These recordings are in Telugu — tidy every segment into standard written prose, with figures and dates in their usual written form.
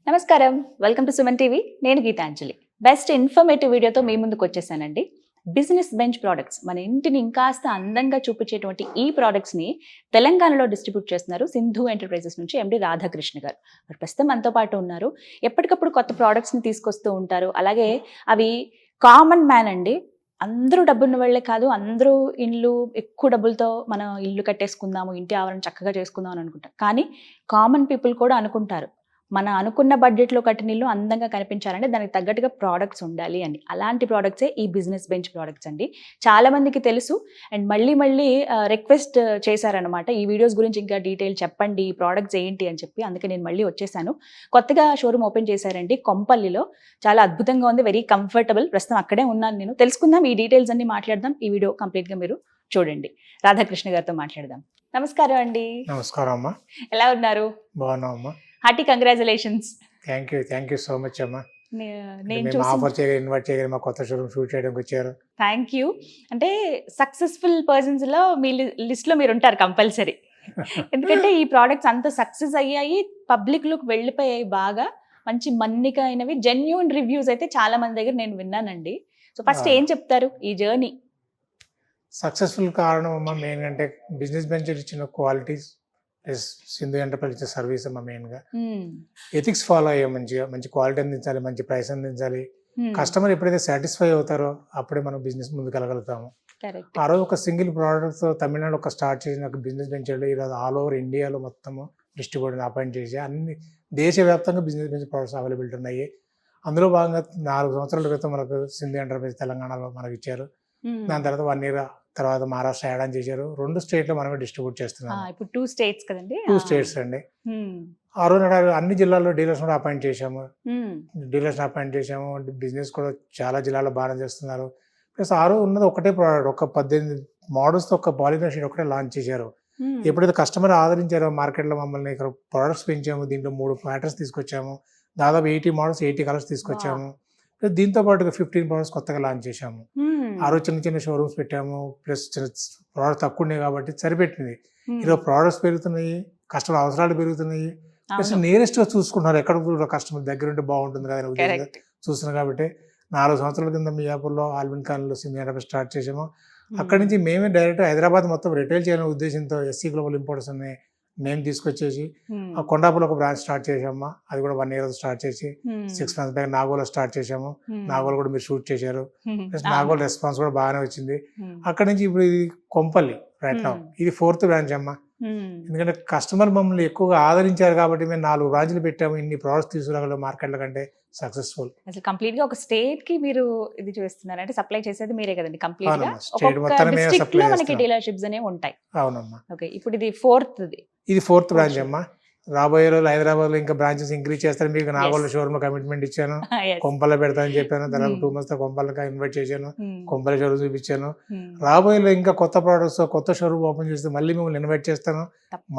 నమస్కారం. Welcome to Suman TV. నేను గీతాంజలి. బెస్ట్ ఇన్ఫర్మేటివ్ వీడియోతో మీ ముందుకు వచ్చేసానండి. బిజినెస్ బెంచ్ ప్రొడక్ట్స్ మన ఇంటిని ఇంకాస్త అందంగా చూపించేటువంటి ఈ ప్రొడక్ట్స్ని తెలంగాణలో డిస్ట్రిబ్యూట్ చేస్తున్నారు సింధు ఎంటర్ప్రైజెస్ నుంచి ఎండి రాధాకృష్ణ గారు. మరి ప్రస్తుతం మనతో పాటు ఉన్నారు. ఎప్పటికప్పుడు కొత్త ప్రొడక్ట్స్ని తీసుకొస్తూ ఉంటారు. అలాగే అవి కామన్ మ్యాన్ అండి. అందరూ డబ్బున్న వాళ్ళే కాదు, అందరూ ఎక్కువ డబ్బులతో మనం ఇల్లు కట్టేసుకుందాము, ఇంటి ఆవరణ చక్కగా చేసుకుందాం అని అనుకుంటారు. కానీ కామన్ పీపుల్ కూడా అనుకుంటారు మన అనుకున్న బడ్జెట్లో కట్టిన ఇల్లు అందంగా కనిపించాలంటే దానికి తగ్గట్టుగా ప్రోడక్ట్స్ ఉండాలి అని. అలాంటి ప్రోడక్ట్సే ఈ బిజినెస్ బెంచ్ ప్రోడక్ట్స్ అండి. చాలా మందికి తెలుసు అండ్ మళ్ళీ రిక్వెస్ట్ చేశారనమాట, ఈ వీడియోస్ గురించి ఇంకా డీటెయిల్ చెప్పండి, ఈ ప్రోడక్ట్స్ ఏంటి అని చెప్పి. అందుకే నేను మళ్ళీ వచ్చేసాను. కొత్తగా షోరూమ్ ఓపెన్ చేశారండి కొంపల్లిలో. చాలా అద్భుతంగా ఉంది, వెరీ కంఫర్టబుల్. ప్రస్తుతం అక్కడే ఉన్నాను నేను. తెలుసుకుందాం, ఈ డీటెయిల్స్ అన్ని మాట్లాడదాం. ఈ వీడియో కంప్లీట్గా మీరు చూడండి. రాధాకృష్ణ గారితో మాట్లాడదాం. నమస్కారం అండి. నమస్కారం అమ్మా. ఎలా ఉన్నారు? బాగున్నాం అమ్మా. Hearty congratulations. Thank you so much అమ్మా. నేను ఆఫర్ చేయగా ఇన్వైట్ చేయగా మా కొత్త షోరూమ్ షూట్ చేయడానికి వచ్చారు. Thank you. అంటే సక్సెస్ఫుల్ పర్సన్స్ లో మీ లిస్ట్ లో మీరు ఉంటారు కంపల్సరీ. ఎందుకంటే ఈ ప్రోడక్ట్స్ అంత సక్సెస్ అయ్యాయి, పబ్లిక్ లోకి వెళ్ళిపోయాయి, బాగా మంచి మన్నిక అయినవి. జెన్యూన్ రివ్యూస్ అయితే చాలా మంది దగ్గర నేను విన్నానండి. సో ఫస్ట్ ఏం చెప్తారు ఈ జర్నీ? సక్సెస్ఫుల్ కారణం అమ్మా మెయిన్ అంటే బిజినెస్ వెంచర్ ఇచ్చిన క్వాలిటీస్ ప్లస్ సింధు ఎంటర్ప్రైజ్ ఇచ్చే సర్వీస్ అమ్మా. మెయిన్గా ఎథిక్స్ ఫాలో అయ్యాం. మంచి క్వాలిటీ అందించాలి, మంచి ప్రైస్ అందించాలి. కస్టమర్ ఎప్పుడైతే సాటిస్ఫై అవుతారో అప్పుడే మనం బిజినెస్ ముందుకు వెళ్ళగలుగుతాము. ఆ రోజు ఒక సింగిల్ ప్రోడక్ట్తో తమిళనాడు స్టార్ట్ చేసిన ఒక బిజినెస్ వెంచర్లో ఈరోజు ఆల్ ఓవర్ ఇండియాలో మొత్తము డిస్ట్రిబ్యూటర్ అపాయింట్ చేసి అన్ని దేశవ్యాప్తంగా బిజినెస్ వెంచర్ ప్రోడక్ట్స్ అవైలబిలిటీ ఉన్నాయి. అందులో భాగంగా 4 సంవత్సరాల క్రితం మనకు సింధు ఎంటర్ప్రైజ్ తెలంగాణలో మనకు ఇచ్చారు. దాని తర్వాత 1 year తర్వాత మహారాష్ట్ర యాడ్ ఆన్ చేశారు. 2 స్టేట్లో మనమే డిస్ట్రిబ్యూట్ చేస్తున్నాం. ఇప్పుడు 2 స్టేట్స్ కదండి. 2 స్టేట్స్ అండి. ఆ రోజు అన్ని జిల్లాల్లో డీలర్స్ కూడా అపాయింట్ చేశాము. బిజినెస్ కూడా చాలా జిల్లాలో బాగా చేస్తున్నారు. ప్లస్ ఆ రోజు ఉన్నది ఒకటే ప్రోడక్ట్, ఒక 18 మోడల్స్తో ఒక పాలిమర్ షీట్ ఒకటే లాంచ్ చేశారు. ఎప్పుడైతే కస్టమర్ ఆదరించారో మార్కెట్లో మమ్మల్ని ఇక్కడ ప్రొడక్ట్స్ పెంచాము. దీంట్లో 3 ప్యాటర్న్స్ తీసుకొచ్చాము. దాదాపు 80 మోడల్స్ 80 కలర్స్ తీసుకొచ్చాము. దీంతో పాటుగా 15 ప్రొడక్ట్స్ కొత్తగా లాంచ్ చేశాము. ఆ రోజు చిన్న షోరూమ్స్ పెట్టాము. ప్లస్ చిన్న ప్రోడక్ట్స్ తక్కువ ఉన్నాయి కాబట్టి సరిపెట్టింది. ఈరోజు ప్రోడక్ట్స్ పెరుగుతున్నాయి, కస్టమర్ అవసరాలు పెరుగుతున్నాయి. ప్లస్ నియరెస్ట్ గా చూసుకుంటున్నారు, ఎక్కడ కస్టమర్ దగ్గర ఉంటే బాగుంటుంది కదా ఉద్దేశంగా చూస్తున్నాం. కాబట్టి 4 సంవత్సరాల కింద మియాపూర్లో ఆల్విన్ ఖాన్లో సింధు ఎంటర్ప్రైజ్ స్టార్ట్ చేసాము. అక్కడి నుంచి మేమే డైరెక్ట్ హైదరాబాద్ మొత్తం రిటైల్ చేయాలనే ఉద్దేశంతో ఎస్సీ గ్లోబల్ ఇంపోర్ట్స్ అనే నేమ్ తీసుకొచ్చేసి ఆ కొండాపూర్లో ఒక బ్రాంచ్ స్టార్ట్ చేసామా. అది కూడా 1 year స్టార్ట్ చేసి 6 months బ్యాక్ నాగోలో స్టార్ట్ చేసాము. నాగోల్ కూడా మీరు షూట్ చేశారు. ప్లస్ నాగోల్ రెస్పాన్స్ కూడా బాగానే వచ్చింది. అక్కడి నుంచి ఇప్పుడు ఇది కొంపల్లి రైట్ నౌ ఇది 4th బ్రాంచ్ అమ్మా. ఎందుకంటే కస్టమర్ మమ్మల్ని ఎక్కువగా ఆదరించారు కాబట్టి మేము 4 బ్రాంచ్లు పెట్టాము. ఇన్ని ప్రోడక్ట్స్ తీసుకురాగల మార్కెట్ల కంటే సక్సెస్ఫుల్. అసలు కంప్లీట్ గా ఒక స్టేట్ కి మీరు ఇది చేస్తున్నారు అంటే సప్లై చేసేది మీరే కదండి. కంప్లీట్ గా స్టేట్ మొత్తం మనకి డీలర్షిప్స్ అనేవి ఉంటాయి. అవునమ్మా. ఓకే, ఇప్పుడు ఇది 4th. ఇది 4th బ్రాంచ్ అమ్మా. రాబోయే రోజులు హైదరాబాద్ లో ఇంకా బ్రాంచెస్ ఇంక్రీజ్ చేస్తారు. మీకు నాగోల్ షోరూమ్ లో కమిట్మెంట్ ఇచ్చాను, కొంపల్లో పెడతానని చెప్పాను. తర్వాత 2 months కొంపల్కి ఇన్వైట్ చేశాను, కొంపల షోరూమ్ చూపించాను. రాబోయే ఇంకా కొత్త ప్రోడక్ట్స్ కొత్త షోరూమ్ ఓపెన్ చేస్తే మళ్ళీ మిమ్మల్ని ఇన్వైట్ చేస్తాను.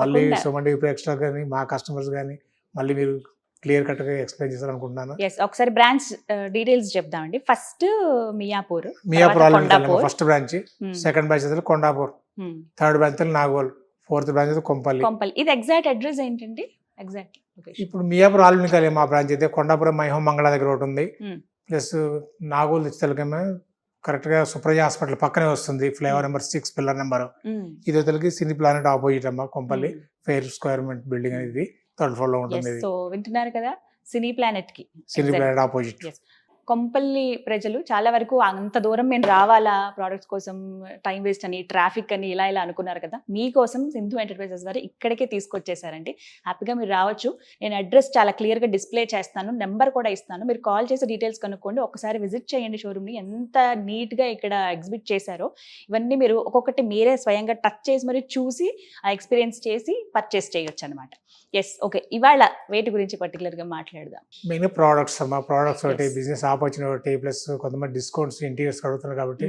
మళ్ళీ సుమన్ టీవీ ఎక్స్ట్రా కానీ మా కస్టమర్స్ కానీ మళ్ళీ మీరు క్లియర్ కట్ గా ఎక్స్ప్లెయిన్ చేస్తారనుకుంటున్నాను. ఒకసారి బ్రాంచ్ డీటెయిల్స్ చెప్దామండి. First Miyapur first branch, second branch Kondapur, third branch Nagole, 4th branch Kompally. ఇది ఎగ్జాక్ట్ అడ్రస్ ఏంటండి? ఎగ్జాక్ట్ ఇప్పుడు మియాపూర్ ఆల్విన్ ఖాన్ మా బ్రాంచ్ అయితే, కొండాపురం మైహోం మంగళ దగ్గర ఒకటి ఉంది. ప్లస్ నాగోల్ తెలకేమో కరెక్ట్ గా సుప్రజ హాస్పిటల్ పక్కనే వస్తుంది, ఫ్లేవర్ నెంబర్ 6 పిల్లర్ నెంబర్. ఇది తెలుగు సినీ ప్లానెట్ ఆపోజిట్ అమ్మా, కొంపల్లి ఫెయిర్ స్క్వేర్ బిల్డింగ్ అనేది 3rd floor లో ఉంటుంది. సో వింటున్నారు కదా, సినీ ప్లానెట్ కి సినీ ప్లానెట్ ఆపోజిట్. కొంపల్లి ప్రజలు చాలా వరకు అంత దూరం మేము రావాలా ప్రోడక్ట్స్ కోసం, టైం వేస్ట్ అని, ట్రాఫిక్ అని ఇలా అనుకున్నారు కదా. మీకోసం సింధు ఎంటర్ప్రైజెస్ వారు ఇక్కడికే తీసుకొచ్చేసారండి. హ్యాపీగా మీరు రావచ్చు. నేను అడ్రస్ చాలా క్లియర్గా డిస్ప్లే చేస్తాను, నెంబర్ కూడా ఇస్తాను. మీరు కాల్ చేసి డీటెయిల్స్ కనుక్కోండి. ఒకసారి విజిట్ చేయండి షోరూమ్ని. ఎంత నీట్గా ఇక్కడ ఎగ్జిబిట్ చేశారో ఇవన్నీ మీరు ఒక్కొక్కటి మీరే స్వయంగా టచ్ చేసి మరి చూసి ఆ ఎక్స్పీరియన్స్ చేసి పర్చేస్ చేయొచ్చు అనమాట. ఓకే, ఇవాళ వేటి గురించి పర్టికులర్గా మాట్లాడదాం. మెయిన్ ప్రోడక్ట్స్ అమ్మా. ప్రోడక్ట్స్ ఒకటి, బిజినెస్ ఆపర్చునిటీ, ప్లస్ కొంతమంది డిస్కౌంట్స్ ఇంటీరియర్స్ అడుగుతున్నారు కాబట్టి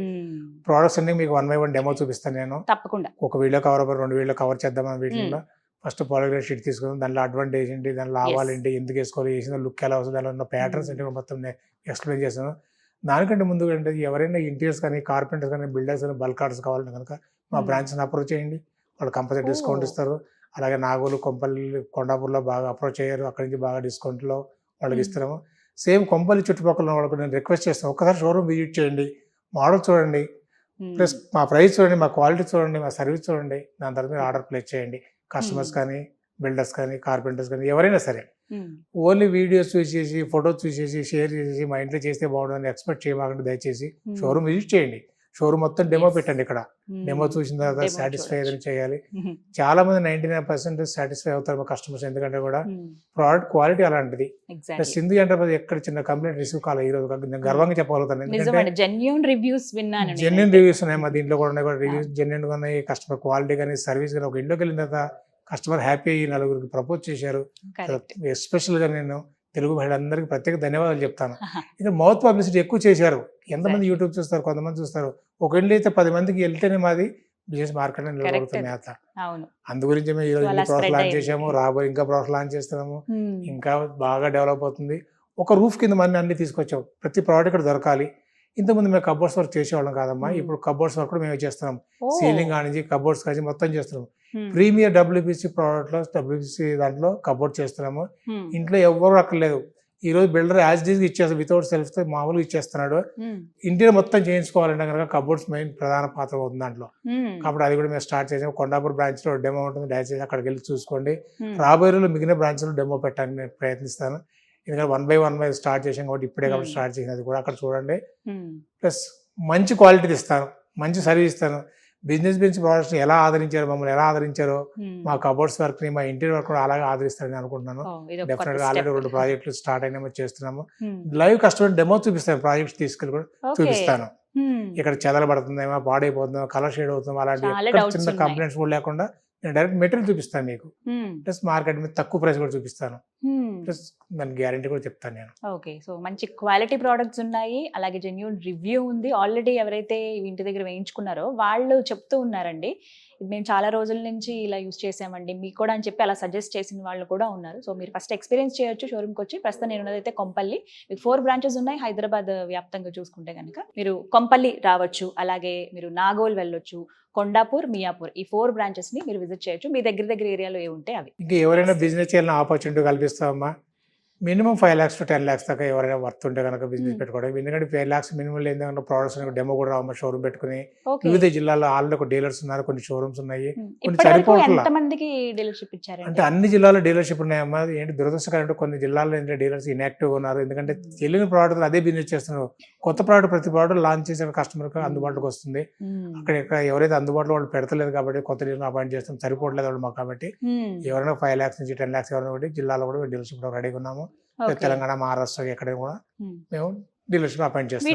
ప్రోడక్ట్స్ అన్ని మీకు 1 by 1 డెమో చూపిస్తాను నేను. తప్పకుండా ఒక వీడియో కవర్ 2 వీడియో కవర్ చేద్దామని వీటిలో ఫస్ట్ పాలిగ్రాఫ్ షీట్ తీసుకుందాం. దానిలో అడ్వాంటేజ్ ఏంటి, దానిలో లాభాలు ఏంటి, ఎందుకు వేసుకోవాలి, వేసిన లుక్ ఎలా వస్తుంది, దానిలో ఉన్న ప్యాటర్న్స్ ఏంటి మొత్తం ఎక్స్ప్లెయిన్ చేస్తాను. దానికంటే ముందు అంటే ఎవరైనా ఇంటీరియర్స్ కానీ, కార్పెంటర్స్ కానీ, బిల్డర్స్ కానీ బల్క్ ఆర్డర్స్ కావాలంటే కనుక మా బ్రాంచ్ని అప్రోచ్ చేయండి. వాళ్ళు కంపల్సరీ డిస్కౌంట్ ఇస్తారు. అలాగే నాగోలు, కొంపల్లి, కొండాపూర్లో బాగా అప్రోచ్ అయ్యారు. అక్కడి నుంచి బాగా డిస్కౌంట్లో వాళ్ళకి ఇస్తున్నాము. సేమ్ కొంపల్లి చుట్టుపక్కల ఉన్న వాళ్ళకి నేను రిక్వెస్ట్ చేస్తాను, ఒక్కసారి షోరూమ్ విజిట్ చేయండి, మోడల్ చూడండి, ప్లస్ మా ప్రైస్ చూడండి, మా క్వాలిటీ చూడండి, మా సర్వీస్ చూడండి, దాని తర్వాత మీరు ఆర్డర్ ప్లేస్ చేయండి. కస్టమర్స్ కానీ, బిల్డర్స్ కానీ, కార్పెంటర్స్ కానీ, ఎవరైనా సరే ఓన్లీ వీడియోస్ చూసేసి, ఫొటోస్ చూసేసి, షేర్ చేసేసి మా ఇంట్లో చేస్తే బాగుంటుందని ఎక్స్పెక్ట్ చేయమాకండి. దయచేసి షోరూమ్ విజిట్ చేయండి, షోరూమ్ మొత్తం డెమో పెట్టండి. ఇక్కడ డెమో చూసిన తర్వాత సాటిస్ఫై చేయాలి. చాలా మంది 99% సాటిస్ఫై అవుతారు మా కస్టమర్స్, ఎందుకంటే కూడా ప్రోడక్ట్ క్వాలిటీ అలాంటిది. సింధు ఎంటర్ప్రైజ్ ఎక్కడ చిన్న కంప్లైంట్ రిసీవ్ కాలేదు ఈ రోజు, నేను గర్వంగా చెప్పగలుగుతాను. ఎందుకంటే జెన్యూన్ రివ్యూస్ విన్నాను, జెన్యూన్ రివ్యూస్ ఉన్నాయి మా దీంట్లో కూడా ఉన్నాయి. రివ్యూస్ జెన్యూన్ గా ఉన్నాయి, కస్టమర్ క్వాలిటీ కానీ, సర్వీస్ కానీ. ఒక ఇంట్లోకి వెళ్ళిన తర్వాత కస్టమర్ హ్యాపీ అయ్యి నలుగురికి ప్రపోజ్ చేశారు. ఎస్పెషల్ గా నేను తెలుగు మహిళలందరికీ ప్రత్యేక ధన్యవాదాలు చెప్తాను. ఇది మౌత్ పబ్లిసిటీ ఎక్కువ చేశారు. ఎంతమంది యూట్యూబ్ చూస్తారు, కొంతమంది చూస్తారు. ఒక ఇల్లు అయితే 10 మందికి వెళ్తేనే మాది బిజినెస్ మార్కెట్ నిలబడుతుంది. అందు గురించి మేము ఈరోజు ప్రోడక్ట్ లాంచ్ చేసాము, రాబోయే ఇంకా ప్రోడక్ట్ లాంచ్ చేస్తున్నాము, ఇంకా బాగా డెవలప్ అవుతుంది. ఒక రూఫ్ కింద మనం అన్ని తీసుకొచ్చాం, ప్రతి ప్రోడక్ట్ ఇక్కడ దొరకాలి. ఇంతకుముందు మేము కబోర్డ్స్ వర్క్ చేసేవాళ్ళం కాదమ్మా, ఇప్పుడు కబోర్డ్స్ వర్క్ కూడా మేము చేస్తున్నాం. సీలింగ్ కానీ కబోర్డ్స్ కానీ మొత్తం చేస్తున్నాం. ప్రీమియర్ WPC ప్రోడక్ట్ లో WPC దాంట్లో కబోర్డ్ చేస్తున్నాము. ఇంట్లో ఎవరు అక్కర్లేదు. ఈ రోజు బిల్డర్ యాజ్ డీజ్ ఇచ్చేస్తాడు, వితౌట్ సెల్ఫ్ తో మామూలుగా ఇచ్చేస్తున్నాడు. ఇంటిని మొత్తం చేయించుకోవాలంటే కనుక కబోర్డ్స్ మెయిన్ ప్రధాన పాత్ర అవుతుంది దాంట్లో. కాబట్టి అది కూడా మేము స్టార్ట్ చేసాము. కొండాపూర్ బ్రాంచ్ లో డెమో ఉంటుంది, దయచేసి అక్కడికి వెళ్ళి చూసుకోండి. రాబోయే రోజుల్లో మిగిలిన బ్రాంచ్ లో డెమో పెట్టడానికి నేను ప్రయత్నిస్తాను. ఎందుకంటే 1 by 1 స్టార్ట్ చేసాం కాబట్టి ఇప్పుడే కాబట్టి స్టార్ట్ చేసినది కూడా అక్కడ చూడండి. ప్లస్ మంచి క్వాలిటీ ఇస్తాను, మంచి సర్వీస్ ఇస్తాను. బిజినెస్ ప్రోడక్ట్స్ ఎలా ఆదరించారో, మమ్మల్ని ఎలా ఆదరించారో, మా కబోర్డ్స్ వర్క్ ని, మా ఇంటీరియర్ వర్క్ కూడా అలాగే ఆదరిస్తారని అనుకుంటున్నాను. డెఫినెట్ గా ఆల్రెడీ 2 ప్రాజెక్టులు స్టార్ట్ అయినా చేస్తున్నాము. లైవ్ కస్టమర్ డెమో చూపిస్తాను, ప్రాజెక్ట్స్ తీసుకెళ్ళి కూడా చూపిస్తాను. ఇక్కడ చెదలబడుతుందేమో, పాడైపోతుందేమో, కలర్ షేడ్ అవుతుందో, అలాంటి చిన్న కంప్లైంట్స్ కూడా లేకుండా నేను డైరెక్ట్ మెటీరియల్ చూపిస్తాను మీకు. ప్లస్ మార్కెట్ మీద తక్కువ ప్రైస్ కూడా చూపిస్తాను. ప్లస్ దాని గ్యారంటీ కూడా చెప్తాను నేను. ఓకే, సో మంచి క్వాలిటీ ప్రోడక్ట్స్ ఉన్నాయి, అలాగే జెన్యూన్ రివ్యూ ఉంది. ఆల్రెడీ ఎవరైతే ఇంటి దగ్గర వేయించుకున్నారో వాళ్ళు చెప్తూ ఉన్నారండి, మేము చాలా రోజుల నుంచి ఇలా యూజ్ చేసామండి మీకు కూడా అని చెప్పి అలా సజెస్ట్ చేసిన వాళ్ళు కూడా ఉన్నారు. సో మీరు ఫస్ట్ ఎక్స్పీరియన్స్ చేయొచ్చు షోరూమ్కి వచ్చి. ప్రస్తుతం నేను ఉన్నదైతే కొంపల్లి, మీకు 4 బ్రాంచెస్ ఉన్నాయి హైదరాబాద్ వ్యాప్తంగా చూసుకుంటే కనుక. మీరు కొంపల్లి రావచ్చు, అలాగే మీరు నాగోల్ వెళ్ళొచ్చు, కొండాపూర్, మియాపూర్, ఈ 4 బ్రాంచెస్ ని మీరు విజిట్ చేయొచ్చు. మీ దగ్గర ఏరియాలో ఏ ఉంటే అవి. ఇంకా ఎవరైనా బిజినెస్ చేయాలని ఆపర్చునిటీ కల్పిస్తామమ్మా. మినిమం 5 lakhs to 10 lakhs దాకా ఎవరైనా వర్త్ ఉంటే కనుక బిజినెస్ పెట్టుకోవడం. ఎందుకంటే 5 lakhs మినిమం లేదంటే ప్రోడక్ట్స్ డెమో కూడా రావమ్మా. షోరూమ్ పెట్టుకుని వివిధ జిల్లాల్లో ఆల్రెడీ ఒక డీలర్స్ ఉన్నారు, కొన్ని షోరూమ్స్ ఉన్నాయి, కొన్ని సరిపోవట్లా. అంటే అన్ని జిల్లాలో డీలర్షిప్ ఉన్నాయమ్మా. ఏంటి దురదృష్టకరం, కొన్ని జిల్లాల్లో ఏంటంటే డీలర్స్ ఇన్యాక్టివ్ ఉన్నారు. ఎందుకంటే తెలియని ప్రోడక్ట్ అదే బిజినెస్ చేస్తున్నారు. కొత్త ప్రోడక్ట్ ప్రతి ప్రోడక్ట్ లాంచ్ చేసిన కస్టమర్ అందుబాటులోకి వస్తుంది. అక్కడ ఎవరైతే అందుబాటులో వాళ్ళు పెడతలేదు కాబట్టి కొత్త డీలర్ అపాయింట్ చేస్తాం, సరిపోవట్లేదు వాళ్ళు మాకు. కాబట్టి ఎవరైనా 5 lakhs నుంచి 10 lakhs ఎవరైనా ఒకటి జిల్లాలో కూడా డీలర్షిప్ రెడీగా ఉన్నాము. తెలంగాణ, మహారాష్ట్ర ఎక్కడ కూడా మేము డీలర్షిప్ అపాయింట్ చేస్తాం.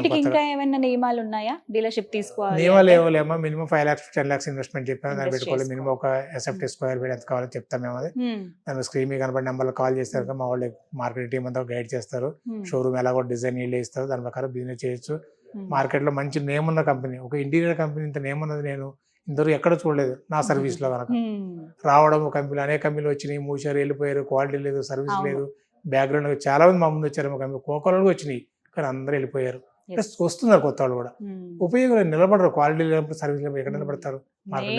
నియమాలు ఉన్నాయా డీలర్షిప్ తీసుకోవాలి? నియమాలు ఏమో minimum 5 lakhs to 10 lakhs investment చెప్పాను, దాన్ని పెట్టుకోవాలి. మినిమం ఒక SFT స్క్వేర్ ఫీట్ ఎంత కావాలో చెప్తాం మేము. అది దాని స్క్రీన్ మీద కనబడి నెంబర్లో కాల్ చేస్తారు, మా వాళ్ళు మార్కెట్ టీమ్ అంతా గైడ్ చేస్తారు. షోరూమ్ ఎలాగో డిజైన్ వీళ్ళు ఇస్తారు, దాని ప్రకారం బిజినెస్ చేయొచ్చు. మార్కెట్ లో మంచి నేమ్ ఉన్న కంపెనీ, ఒక ఇంటీరియర్ కంపెనీ ఇంత నేమ్ ఉన్నది నేను ఇంతవరకు ఎక్కడ చూడలేదు నా సర్వీస్ లో. కనుక రావడం కంపెనీలు, అనేక కంపెనీలు వచ్చినాయి, మూసారు, వెళ్ళిపోయారు, క్వాలిటీ లేదు, సర్వీస్ లేదు, బ్యాక్గ్రౌండ్ చాలా మంది మా ముందు వచ్చారు. మా కంపెనీ కోకోలు వచ్చినాయి, కానీ అందరూ వెళ్ళిపోయారు. వస్తున్నారు కొత్త వాళ్ళు కూడా. ఉపయోగం నిలబడరు, క్వాలిటీ లేనప్పుడు సర్వీస్ లేనప్పుడు ఎక్కడ నిలబడతారు?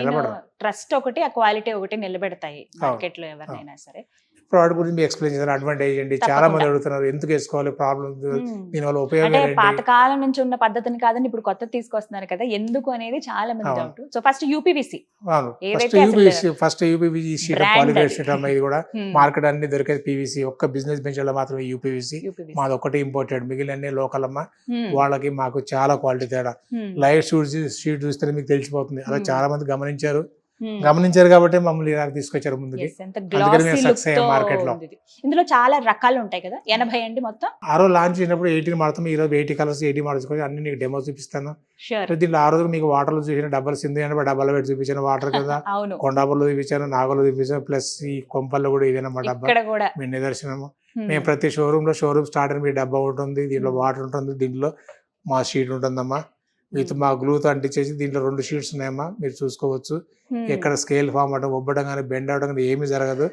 నిలబడరు. ట్రస్ట్ ఒకటి, ఆ క్వాలిటీ ఒకటి నిలబెడతాయి మార్కెట్ లో ఎవరినైనా సరే. ప్రోడక్ట్ గురించి మీరు ఎక్స్ప్లెయిన్ చేశారు, అడ్వాంటేజ్ ఏంటి, చాలా మంది అడుగుతున్నారు ఎందుకు వేసుకోవాలి, ప్రాబ్లం, దీనివల్ల ఉపయోగం ఏంటి. పాతకాలం నుంచి ఉన్న పద్ధతిని కాదని ఇప్పుడు కొత్త తీసుకొస్తున్నారు కదా, ఎందుకు అనేది చాలా మంది doubt. So first UPVC, first UPVC sheet, polygrade sheet అమ్మ. ఇది కూడా మార్కెట్ అన్ని దొరికేది PVC. ఒక్క బిజినెస్ బెంచ్ లో మాత్రమే యూపీవీసీ, మాది ఒకటి ఇంపోర్టెడ్, మిగిలిన లోకల్ అమ్మ. వాళ్ళకి మాకు చాలా క్వాలిటీ తేడా. లైవ్ షీట్ చూస్తే మీకు తెలిసిపోతుంది. అలా చాలా మంది గమనించారు కాబట్టి మమ్మల్ని ఇలా తీసుకొచ్చారు ముందుకి. మార్కెట్ లో ఇందులో చాలా రకాలు ఉంటాయి కదా, 80 అండి మొత్తం. ఆ రోజు లాంచ్ చేసినప్పుడు 18 మాత్రం, ఈ రోజు 80 కలర్స్ 80 మోడల్స్ అన్ని నీకు డెమో చూపిస్తాను. దీంట్లో ఆ రోజు మీకు వాటర్ లో చూసిన డబ్బలు, సింధు అంటే డబ్బాలో పెట్టి చూపించాను వాటర్ కదా, కొండాపూర్లో చూపించాను, నాగోలో చూపించాను, ప్లస్ ఈ కొంపల్లో కూడా ఇదేనమ్మా డబ్బా మీ నిదర్శనము. మేము ప్రతి షోరూమ్ స్టార్టర్ మీ డబ్బా ఉంటుంది, దీంట్లో వాటర్ ఉంటుంది, దీంట్లో మా షీట్ ఉంటుందమ్మా. మీతో మా గ్లూతో అంటించేసి దీంట్లో 2 షీట్స్ ఉన్నాయమ్మా, మీరు చూసుకోవచ్చు. ఎక్కడ స్కేల్ ఫామ్ అవడం, ఒబ్బడం కానీ, బెండ్ అవడం కానీ ఏమీ జరగదు.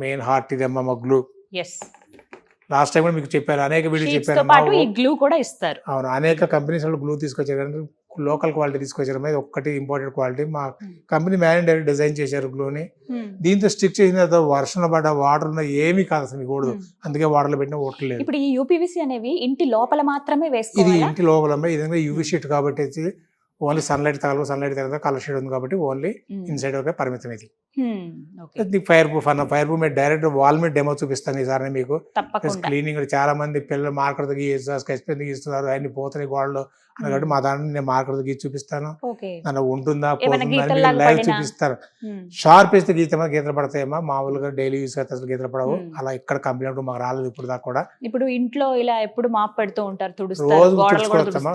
మెయిన్ హార్ట్ ఇదమ్మా మా గ్లూ. లాస్ట్ టైం కూడా మీకు చెప్పారు, అనేక వీడియో చెప్పారు. గ్లూ కూడా ఇస్తారు. అవును, అనేక కంపెనీస్ వాళ్ళు గ్లూ తీసుకొచ్చారు, లోకల్ క్వాలిటీ తీసుకొచ్చారు ఇది ఒక్కటి ఇంపార్టెంట్ క్వాలిటీ మా కంపెనీ మ్యాన్ డిజైన్ చేశారు గ్లూని దీంతో స్టిక్ చేసిన తర్వాత వర్షంలో పడ్డ వాటర్ ఉన్న ఏమీ కాదు అసలు మీకు ఊడదు అందుకే వాటర్లో పెట్టిన ఓట్లేదు. ఇప్పుడు ఈ యూపీవీసీ అనేవి ఇంటి లోపల మాత్రమే ఇది వేసుకోవాలి. ఇంటి లోపల ఇది యూవీ షీట్ కాబట్టి ఓన్లీ సన్లైట్ తగలదు కలర్ షీట్ ఉంది కాబట్టి ఓన్లీ ఇన్సైడ్ వరకే పరిమితం ఇది ఫైర్ ప్రూఫ్ మీరు డైరెక్ట్ వాల్ మీద డెమో చూపిస్తాను ఈసారి మీకు క్లీనింగ్ చాలా మంది పిల్లలు మార్కర్ గీస్తారు స్కెచ్ పెన్ గీస్తున్నారు అన్ని పోతున్నాయి గోడలు కాబట్టి మా దాంట్లో నేను మార్కర్ గీసి చూపిస్తాను దాంట్లో ఉంటుందా పోతుందా లైవ్ చూపిస్తాను. షార్ప్ వేస్తే గీతలు పడతాయేమో మామూలుగా డైలీ యూస్ అయితే గీతలు పడవు అలా ఇక్కడ కంప్లైంట్ మాకు రాలేదు ఇప్పుడు దాకా కూడా. ఇప్పుడు ఇంట్లో ఇలా ఎప్పుడు మాప్ పెడుతూ ఉంటారు రోజు తుడుచుకోవచ్చమ్మా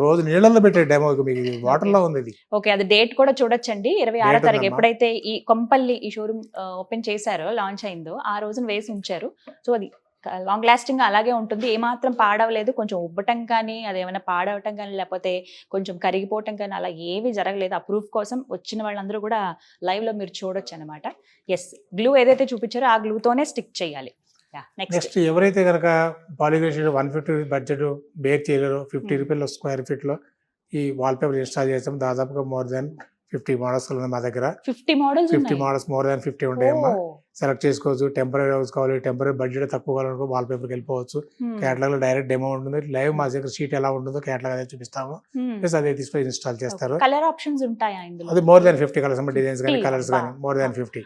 రోజు నీళ్ళల్లో పెట్టే డెమో మీకు వాటర్ లో ఉంది. ఓకే అది డేట్ కూడా చూడొచ్చండి 26వ తారీఖు ఎప్పుడైతే ఈ కొంపల్లి ఈ షోరూమ్ ఓపెన్ చేశారో లాంచ్ అయిందో ఆ రోజున వేసి ఉంచారు. సో అది లాంగ్ లాస్టింగ్ అలాగే ఉంటుంది ఏమాత్రం పాడవలేదు కొంచెం ఉబ్బటం కానీ అదేమైనా పాడవటం కానీ లేకపోతే కొంచెం కరిగిపోవటం కానీ అలా ఏవి జరగలేదు. ఆ ప్రూఫ్ కోసం వచ్చిన వాళ్ళందరూ కూడా లైవ్ లో మీరు చూడొచ్చు అనమాట. ఎస్ గ్లూ ఏదైతే చూపించారో ఆ గ్లూతోనే స్టిక్ చేయాలి. నెక్స్ట్ ఎవరైతే కనుక పాలిగ్రేషన్ 150 బడ్జెట్ బేక్ చేయలేరు 50 రూపీల స్క్వేర్ ఫీట్ లో ఈ వాల్ పేపర్ ఇన్స్టాల్ చేస్తాం. దాదాపుగా మోర్ దాన్ 50 మోడల్స్ ఉన్నాయి మా దగ్గర. 50 మోడల్స్ మోర్ దాన్ 50 ఉంటాయమ్మా. సెలెక్ట్ చేసుకోవచ్చు. టెంపరీ హౌస్ కావాలి టెంపరీ బడ్జెట్ తక్కువ కావాలనుకో వాల్ పేపర్కి వెళ్ళిపోవచ్చు. కేటలాగ్ లో డైరెక్ట్ డెమో ఉంటుంది. లైవ్ మా దగ్గర షీట్ ఎలా ఉంటుందో కేటలాగ్ అదే చూపిస్తాము. ప్లస్ అదే తీసుకొని ఇన్స్టాల్ చేస్తారు. కలర్ ఆప్షన్స్ ఉంటాయా ఇందులో? అది మోర్ దాన్ 50 కలర్స్ డిజైన్స్ కానీ కలర్స్ కానీ మోర్ దాన్ 50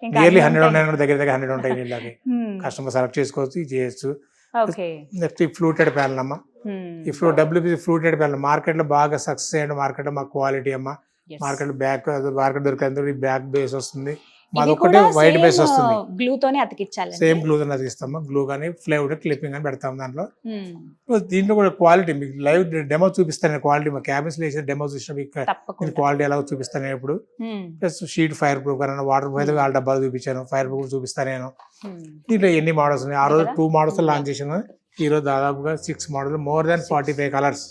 నియర్లీ 100 ఉన్నాయి దగ్గర 100 ఉంటాయి. వీళ్ళకి కస్టమర్ సెలెక్ట్ చేసుకోవచ్చు చేయొచ్చు. నెక్స్ట్ ఈ ఫ్లూటెడ్ ప్యానల్ అమ్మా ఈ WPC ఫ్లూటెడ్ ప్యానల్ మార్కెట్ లో బాగా సక్సెస్ అయ్యాడు. మార్కెట్ లో మా క్వాలిటీ అమ్మా మార్కెట్ మార్కెట్ దొరికే బ్యాక్ బేస్ వస్తుంది మాది ఒకటి వైట్ బేస్ వస్తుంది. గ్లూ తోనే అతికించాలి సేమ్ గ్లూ తోనే అతికిస్తాము. గ్లూ కానీ ఫ్లైవుడ్ క్లిప్పింగ్ అని పెడతాం దాంట్లో. దీంట్లో కూడా క్వాలిటీ మీకు లైవ్ డెమో చూపిస్తాను. క్వాలిటీ మా క్యాబిన్స్ లో వేసిన డెమో చూసిన మీకు క్వాలిటీ ఎలా చూపిస్తాను ఇప్పుడు. ప్లస్ షీట్ ఫైర్ ప్రూఫ్ కానీ వాటర్ ప్రూఫ్ అయితే వాళ్ళ డబ్బాలు చూపించాను. ఫైర్ ప్రూఫ్ చూపిస్తాను నేను. దీంట్లో ఎన్ని మోడల్స్ ఉన్నాయి ఆ రోజు 2 మోడల్స్ లాంచ్ చేసాను. ఈ రోజు దాదాపుగా 6 మోడల్ మోర్ దాన్ 45 కలర్స్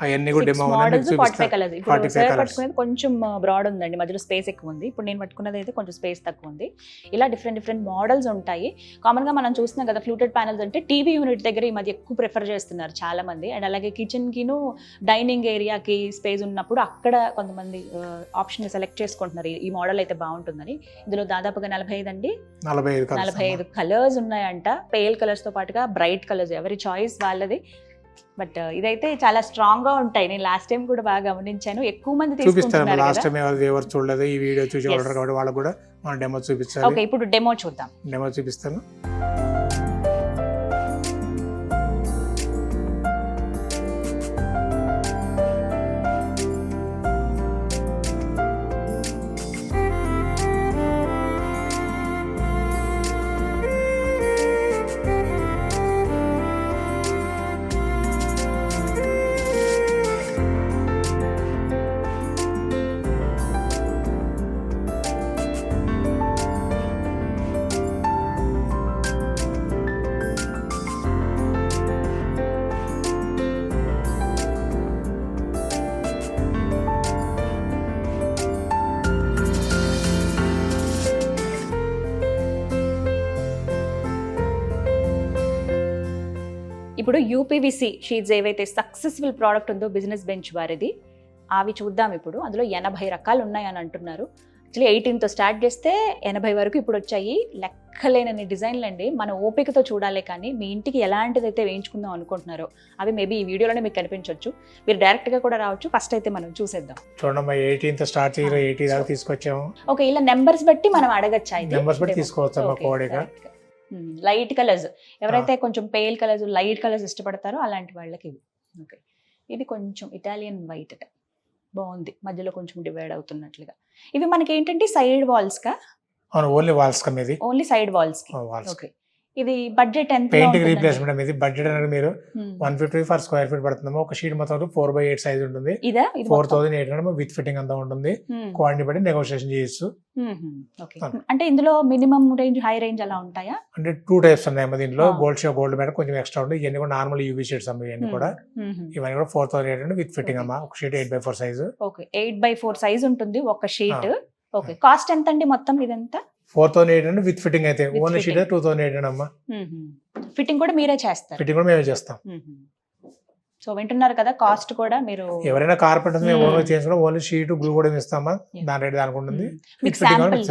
అవన్నీ కూడా డెమో 45 కలర్స్. ఇప్పుడు సార్ పట్టుకునేది కొంచెం బ్రాడ్ ఉందండి మధ్యలో స్పేస్ ఎక్కువ ఉంది. ఇప్పుడు నేను పట్టుకున్నది అయితే కొంచెం స్పేస్ తక్కువ ఉంది. ఇలా డిఫరెంట్ మోడల్స్ ఉంటాయి. కామన్ గా మనం చూస్తున్నాం కదా ఫ్లూటెడ్ ప్యానల్స్ అంటే టీవీ యూనిట్ దగ్గర ఈ మధ్య ఎక్కువ ప్రిఫర్ చేస్తున్నారు చాలా మంది. అండ్ అలాగే కిచెన్ కిను డైనింగ్ ఏరియాకి స్పేస్ ఉన్నప్పుడు అక్కడ కొంతమంది ఆప్షన్ సెలెక్ట్ చేసుకుంటున్నారు ఈ మోడల్ అయితే బాగుంటుందని. ఇందులో దాదాపుగా 45 అండి 45 కలర్స్ ఉన్నాయంట. పేల్ కలర్స్ తో పాటుగా బ్రైట్ కలర్స్ ఎవరి చాయిస్ వాళ్ళది. బట్ ఇదైతే చాలా స్ట్రాంగ్ గా ఉంటాయి. నేను లాస్ట్ టైం కూడా బాగా గమనించాను ఎక్కువ మంది తీసుకుంటున్నారు. లాస్ట్ టైం ఎవరు చూడలేదు ఈ వీడియో చూసి ఆర్డర్ కాబట్టి వాళ్ళకి కూడా మనం డెమో చూపిస్తాం. ఓకే ఇప్పుడు డెమో చూద్దాం. డెమో చూపిస్తాను. ఇప్పుడు యూపీవీసీ షీట్స్ ఏవైతే సక్సెస్ఫుల్ ప్రోడక్ట్ ఉందో బిజినెస్ బెంచ్ వారిది అవి చూద్దాం. ఇప్పుడు అందులో 80 రకాలు ఉన్నాయని అంటున్నారు. యాక్చువల్లీ 18తో స్టార్ట్ చేస్తే 80 వరకు ఇప్పుడు వచ్చాయి. లెక్కలేనని డిజైన్లు అండి. మన ఓపికతో చూడాలి. కానీ మీ ఇంటికి ఎలాంటిదైతే వేయించుకుందాం అనుకుంటున్నారో అవి మేబీ ఈ వీడియోలోనే మీకు కనిపించవచ్చు. మీరు డైరెక్ట్ గా కూడా రావచ్చు. ఫస్ట్ అయితే మనం చూసేద్దాం. చూడండి 18తో స్టార్ట్ చేసి 80 దాకా తీసుకొచ్చాము. ఓకే ఇలా నెంబర్స్ బట్టి మనం అడగచ్చా? నెంబర్స్ బట్టి తీసుకోవచ్చు కోడిగా. లైట్ కలర్స్ ఎవరైతే కొంచెం పేల్ కలర్స్ లైట్ కలర్స్ ఇష్టపడతారో అలాంటి వాళ్ళకి ఇది. ఓకే ఇది కొంచెం ఇటాలియన్ వైట్ బాగుంది. మధ్యలో కొంచెం డివైడ్ అవుతున్నట్లుగా. ఇవి మనకి ఏంటంటే సైడ్ వాల్స్ కా? ఓన్లీ వాల్స్ కా మీది? ఓన్లీ సైడ్ వాల్స్ కి. ఓకే ఇది బడ్జెట్ ఎంత? పెయింటింగ్ రీప్లేస్మెంట్ ఇది బడ్జెట్ అనేది మీరు 150 ఫర్ స్క్వేర్ ఫీట్ పడుతుంది. ఒక షీట్ మొత్తం 4/8 సైజ్ ఉంటుంది. 4800 విత్ ఫిట్టింగ్ అంతా ఉంటుంది. క్వాంటిటీ బట్టి నెగోషియేషన్ చేయొచ్చు. అంటే ఇందులో మినిమం రేంజ్ హై రేంజ్ అలా ఉంటాయా? అంటే 2 టైప్స్ ఉన్నాయి దీంట్లో. గోల్డ్ మేడం కొంచెం ఎక్స్ట్రా ఉంటుంది. ఇవన్నీ కూడా నార్మల్ యూవీ షీట్స్ అమ్మ. ఇవన్నీ కూడా ఇవన్నీ కూడా 4800 విత్ ఫిట్టింగ్ అమ్మా. ఒక షీట్ 8/4 సైజ్. ఓకే 8/4 సైజ్ ఉంటుంది ఒక షీట్. ఓకే కాస్ట్ ఎంత అండి మొత్తం ఇదంతా? 4800 విత్ ఫిట్టింగ్ అయితే ఓన్లీ షీట్ 2800 అమ్మా. ఫిట్టింగ్ కూడా మీరే చేస్తారు? ఫిట్టింగ్ కూడా మేమే చేస్తాం. సో వింటున్నారు కదా, కాస్ట్ కూడా మీరు ఎవరైనా కార్పెంటర్స్ మేము ఓన్గా చేసుకుంటాం, ఓన్లీ షీట్ గ్లూ కూడా ఇస్తామా, దాని రేట్ దానికి ఉంటుంది. మీకు శాంపుల్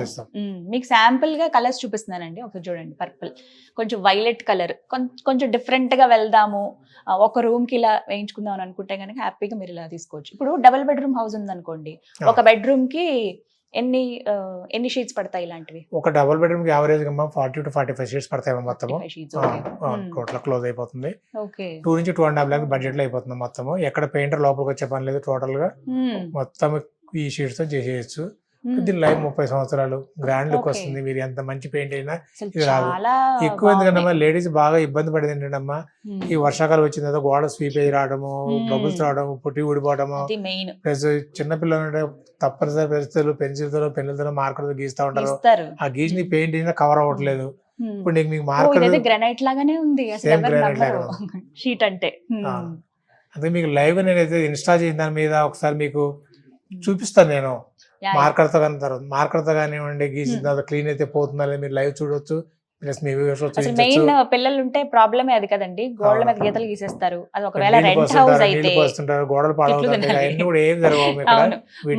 మీకు శాంపుల్ గా కలర్స్ చూపిస్తున్నానండి, ఒకసారి చూడండి. పర్పుల్, కొంచెం వైలెట్ కలర్, కొంచెం డిఫరెంట్ గా వెళ్దాము, ఒక రూమ్ కి ఇలా వేయించుకుందాం అని అనుకుంటే కనుక హ్యాపీగా మీరు ఇలా తీసుకోవచ్చు. ఇప్పుడు డబుల్ బెడ్రూమ్ హౌస్ ఉందనుకోండి, ఒక బెడ్రూమ్ కి ఎన్ని షీట్స్ పడతాయి ఇలాంటివి? ఒక డబుల్ బెడ్రూమ్ కి యావరేజ్ గా 40 to 45 షీట్స్ పడతాయి మొత్తం. టోటల్ క్లోజ్ అయిపోతుంది. 2 నుంచి 2.5 lakhs బడ్జెట్ లో అయిపోతుంది మొత్తం. ఎక్కడ పెయింటర్ లోపలికి వచ్చే పని లేదు, టోటల్ గా మొత్తం ఈ షీట్స్ తో చేసేయచ్చు. దీని లైఫ్ 30 సంవత్సరాలు, గ్రాండ్ లుక్ వస్తుంది. మీరు ఎంత మంచి పెయింట్ అయినా ఇది రాదు. ఎక్కువ ఎందుకంటే లేడీస్ బాగా ఇబ్బంది పడేది ఏంటంటమ్మా, ఈ వర్షాకాలం వచ్చిన తర్వాత గోడ స్వీప్ అయ్యి రావడము, బబుల్స్ రావడము, పుట్టి ఊడిపోవడము, ప్లస్ చిన్నపిల్లలు తప్పనిసరి పరిస్థితులు పెన్సిల్తో పెన్నులతో మార్కర్తో గీస్తా ఉంటారు. ఆ గీసిన పెయింట్ అయినా కవర్ అవ్వట్లేదు. ఇప్పుడు మీకు మార్కర్ గ్రానైట్ లాగానే ఉంది, సేమ్ గ్రానైట్ లాగా షీట్ అంటే. అదే మీకు లైవ్ నేనైతే ఇన్స్టాల్ చేసిన దాని మీద ఒకసారి మీకు చూపిస్తాను నేను. మార్కర్తో కానివ్వండి, గీసిన తర్వాత క్లీన్ అయితే పోతుందా లేదా మీరు లైవ్ చూడొచ్చు. మెయిన్ పిల్లలు ఉంటే ప్రాబ్లమే అది కదండి, గోడల మీద గీతలు గీసేస్తారు. అది ఒకవేళ రెంట్ హౌస్ అయితే గోడలు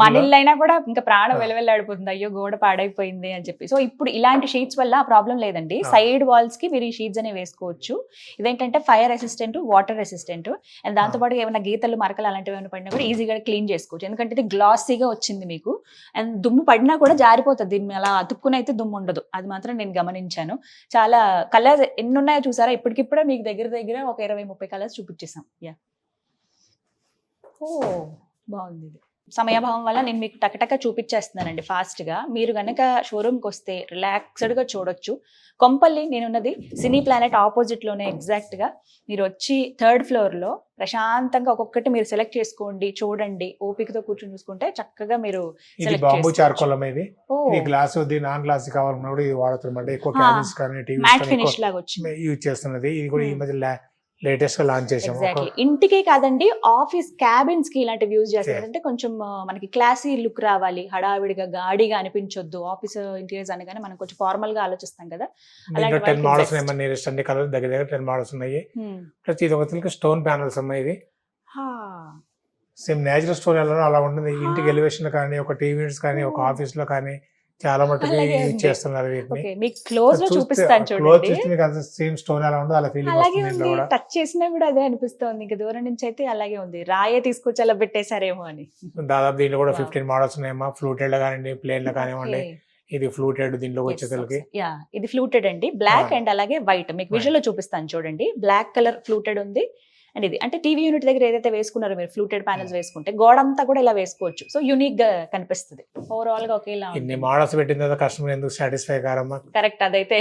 మన ఇల్లు అయినా కూడా ఇంకా ప్రాణం వెలవెల్లాడిపోతుంది, అయ్యో గోడ పాడైపోయింది అని చెప్పి. సో ఇప్పుడు ఇలాంటి షీట్స్ వల్ల ఆ ప్రాబ్లం లేదండి. సైడ్ వాల్స్ కి మీరు ఈ షీట్స్ అనేవి వేసుకోవచ్చు. ఇదేంటంటే fire resistant, water resistant, and దాంతో పాటు ఏమైనా గీతలు మరకలు అలాంటివి ఏమైనా పడినా కూడా ఈజీగా క్లీన్ చేసుకోవచ్చు. ఎందుకంటే ఇది గ్లాసీగా వచ్చింది మీకు, అండ్ దుమ్ము పడినా కూడా జారిపోతుంది. దీన్ని అలా అతుక్కుని అయితే దుమ్ము ఉండదు, అది మాత్రం నేను గమనించాను. చాలా కలర్స్ ఎన్ని ఉన్నాయో చూసారా, ఇప్పటికిప్పుడే మీకు దగ్గర ఒక 20-30 కలర్స్ చూపించేసాం. ఓ బాగుంది. ఇది సమయాభావం వల్ల నేను మీకు టకటక చూపించేస్తున్నానండి ఫాస్ట్ గా. మీరు గనక షోరూమ్కి వస్తే రిలాక్స్డ్ గా చూడొచ్చు. కొంపల్లి నేనున్నది సినీ ప్లానెట్ ఆపోజిట్ లోనే ఎగ్జాక్ట్ గా. మీరు వచ్చి 3rd ఫ్లోర్ లో ప్రశాంతంగా ఒక్కొక్కటి మీరు సెలెక్ట్ చేసుకోండి, చూడండి, ఓపికతో కూర్చొని చూసుకుంటే చక్కగా మీరు బాంబూ చార్కోల్ అనేది గ్లాస్ నాన్ గ్లాస్ కావాలన్నప్పుడు ఇది వాడుతున్నమాట. ఎక్కువ క్యాబిన్స్ కానీ మ్యాట్ ఫినిష్ లాగా వచ్చింది యూజ్ చేస్తున్నది. ఇది కూడా ఈ మధ్య లేటెస్ట్ గా లాంచ్ చేసాము. ఇంటికే కాదండి, ఆఫీస్ క్యాబిన్స్ కి ఇలాంటివి యూజ్ చేస్తారు. అంటే కొంచెం మనకి క్లాసీ లుక్ రావాలి, హడావిడిగా గాడిగా అనిపించొద్దు. ఆఫీస్ ఇంటీరియర్స్ అనగానే మనం కొంచెం ఫార్మల్ గా ఆలోచిస్తాం కదా. 10 మోడల్స్ అన్ని కలర్ దగ్గర 10 మోడల్స్ ఉన్నాయి. ప్రతి ఒక్కరికి స్టోన్ ప్యానల్స్ ఉన్నాయి. ఇది సేమ్ నేచురల్ స్టోన్ ఎలా అలా ఉంటుంది. ఇంటికి ఎలివేషన్ కానీ, ఒక టీవీ యూనిట్స్ కానీ, ఒక ఆఫీస్ లో కానీ చాలా మట్టుకు యూజ్ చేస్తున్నారు. టచ్ చేసినా కూడా అదే అనిపిస్తుంది. ఇంకా దూరం నుంచి అయితే అలాగే ఉంది, రాయే తీసుకొచ్చి అలా పెట్టేశారేమో అని. దాదాపు దీంట్లో కూడా 15 మోడల్స్ ఉన్నాయమ్మా. ఫ్లూటెడ్ లో కానివ్వండి, ప్లేన్ లో కానివ్వండి. ఇది ఫ్లూటెడ్, దీంట్లో వచ్చేసరికి ఇది ఫ్లూటెడ్ అండి, బ్లాక్ అండ్ అలాగే వైట్. మీకు విజువల్ లో చూపిస్తాను చూడండి. బ్లాక్ కలర్ ఫ్లూటెడ్ ఉంది. అండ్ ఇది అంటే టీవీ యూనిట్ దగ్గర ఏదైతే వేసుకున్నారో మీరు ఫ్లూటెడ్ ప్యానల్స్ వేసుకుంటే గోడంతా కూడా ఇలా వేసుకోవచ్చు. సో యూనిక్ గా కనిపిస్తుంది. ఓవరాల్ గా ఒకేలా ఇన్ని మోడల్స్ పెట్టిన తర్వాత కస్టమర్ ఎందుకు సాటిస్ఫై కారమ్మా. కరెక్ట్, అదైతే